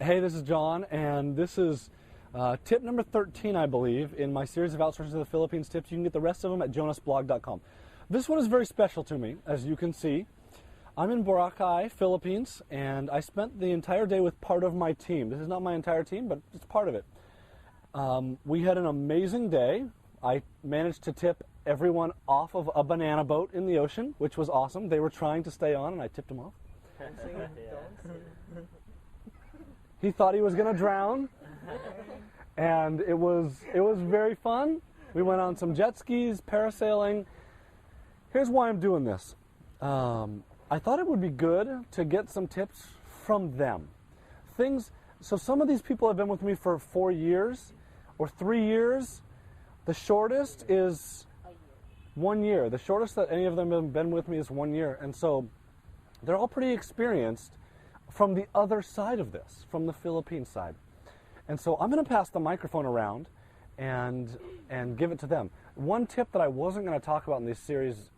Hey, this is John, and this is tip number 13, I believe, in my series of Outsourcing to the Philippines tips. You can get the rest of them at jonasblog.com. This one is very special to me, as you can see. I'm in Boracay, Philippines, and I spent the entire day with part of my team. This is not my entire team, but it's part of it. We had an amazing day. I managed to tip everyone off of a banana boat in the ocean, which was awesome. They were trying to stay on, and I tipped them off. He thought he was going to drown, and it was very fun. We went on some jet skis, parasailing. Here's why I'm doing this. I thought it would be good to get some tips from them. So some of these people have been with me for 4 years or 3 years. The shortest is 1 year. The shortest that any of them have been with me is 1 year. And so they're all pretty experienced from the other side of this, from the Philippine side. And so I'm going to pass the microphone around and give it to them. One tip that I wasn't going to talk about in this series,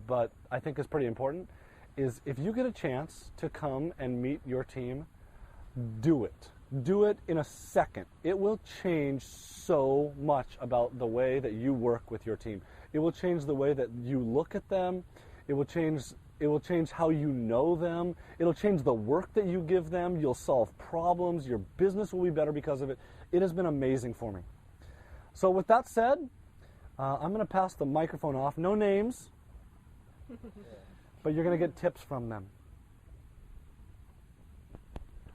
but I think is pretty important, is if you get a chance to come and meet your team, do it. Do it in a second. It will change so much about the way that you work with your team. It will change the way that you look at them. It will change how you know them. It'll change the work that you give them. You'll solve problems. Your business will be better because of it. It has been amazing for me. So with that said, I'm going to pass the microphone off. No names, but you're going to get tips from them.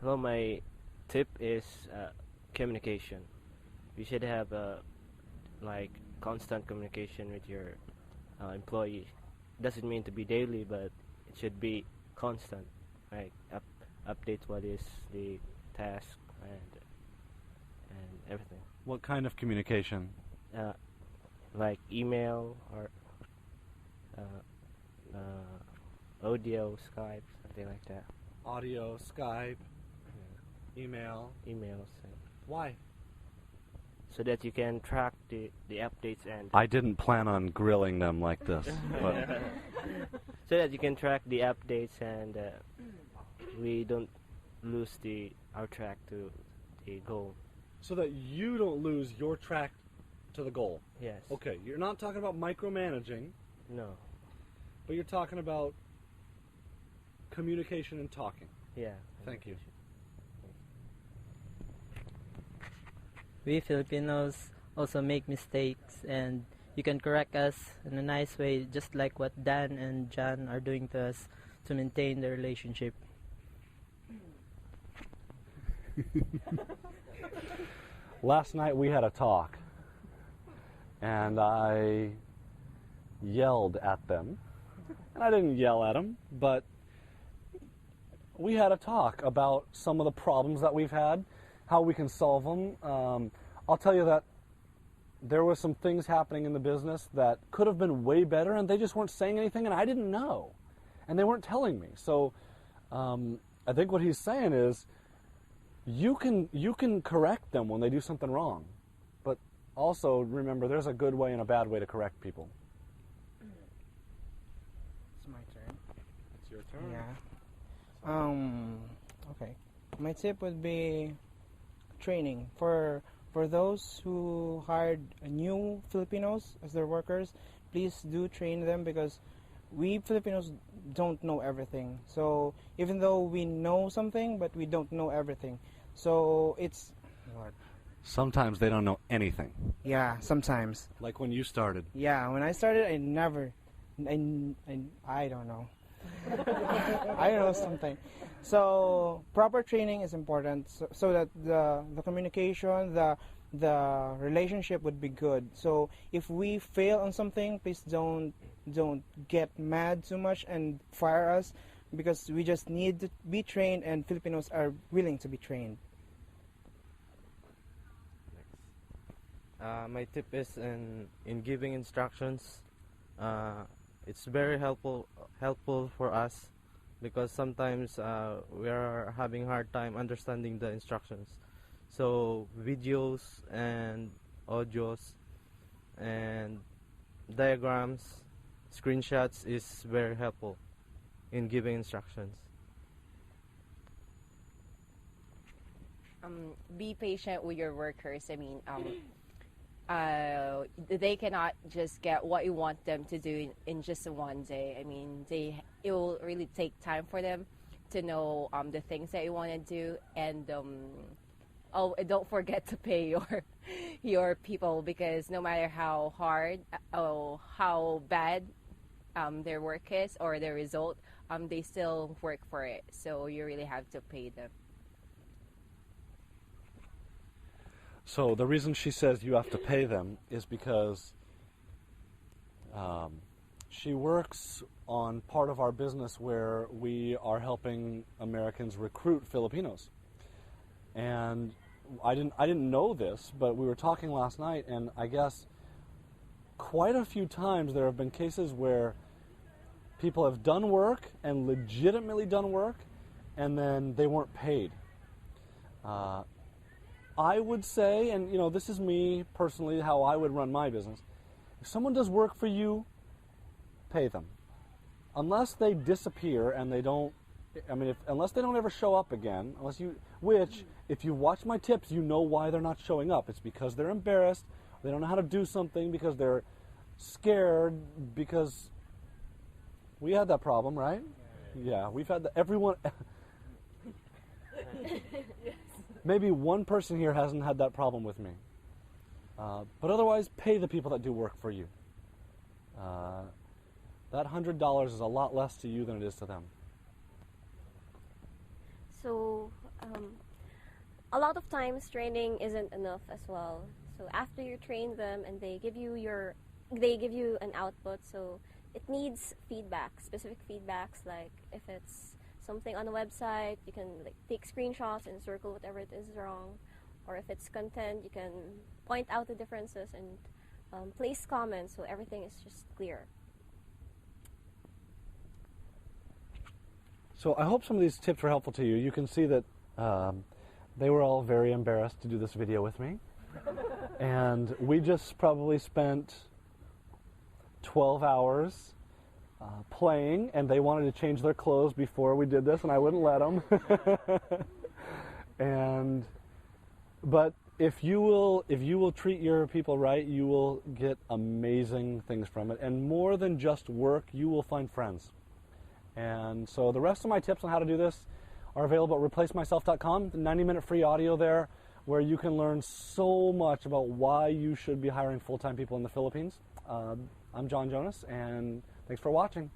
Hello, my tip is communication. You should have constant communication with your employee. Doesn't mean to be daily, but it should be constant. Like update what is the task and everything. What kind of communication? Like email or audio, Skype, something like that. Audio, Skype, email. Emails. Why? So that you can track the updates and... I didn't plan on grilling them like this. But. So that you can track the updates and we don't lose our track to the goal. So that you don't lose your track to the goal. Yes. Okay, you're not talking about micromanaging. No. But you're talking about communication and talking. Yeah. Thank you. We Filipinos also make mistakes, and you can correct us in a nice way, just like what Dan and John are doing to us to maintain the relationship. Last night we had a talk, and I yelled at them. And I didn't yell at them, but we had a talk about some of the problems that we've had, how we can solve them. I'll tell you that there were some things happening in the business that could have been way better, and they just weren't saying anything, and I didn't know, and they weren't telling me. So I think what he's saying is you can correct them when they do something wrong, but also remember there's a good way and a bad way to correct people. It's my turn. It's your turn. Yeah. Okay. My tip would be training for those who hired new Filipinos as their workers. Please do train them, because we Filipinos don't know everything. So even though we know something, but we don't know everything. So it's what? Sometimes they don't know anything. Yeah, sometimes. Like when you started. Yeah, when I started, I don't know. I don't know something. So proper training is important, so that the communication, the relationship would be good. So if we fail on something, please don't get mad too much and fire us, because we just need to be trained, and Filipinos are willing to be trained. My tip is in giving instructions. It's very helpful for us, because sometimes we are having hard time understanding the instructions. So videos and audios and diagrams, screenshots is very helpful in giving instructions. be patient with your workers. I mean, they cannot just get what you want them to do in just one day. I mean, it will really take time for them to know the things that you want to do, and don't forget to pay your people, because no matter how hard or how bad their work is or their result, they still work for it. So you really have to pay them. So the reason she says you have to pay them is because she works on part of our business where we are helping Americans recruit Filipinos. And I didn't know this, but we were talking last night, and I guess quite a few times there have been cases where people have done work and legitimately done work, and then they weren't paid. I would say, and this is me personally, how I would run my business. If someone does work for you, pay them. Unless they disappear and they don't, unless they don't ever show up again, which, if you watch my tips, you know why they're not showing up. It's because they're embarrassed, they don't know how to do something, because they're scared, because we had that problem, right? Yeah, we've had that. Everyone... Maybe one person here hasn't had that problem with me. But otherwise, pay the people that do work for you. That $100 is a lot less to you than it is to them. So, a lot of times training isn't enough as well. So after you train them and they give you an output, so it needs feedback, specific feedbacks, like if it's something on the website, you can take screenshots and circle whatever it is wrong, or if it's content, you can point out the differences and place comments so everything is just clear. So I hope some of these tips were helpful to you. You can see that they were all very embarrassed to do this video with me. And we just probably spent 12 hours playing, and they wanted to change their clothes before we did this, and I wouldn't let them. But if you will treat your people right, you will get amazing things from it, and more than just work, you will find friends. And so the rest of my tips on how to do this are available at replacemyself.com. The 90-minute free audio there, where you can learn so much about why you should be hiring full-time people in the Philippines. I'm John Jonas, and thanks for watching.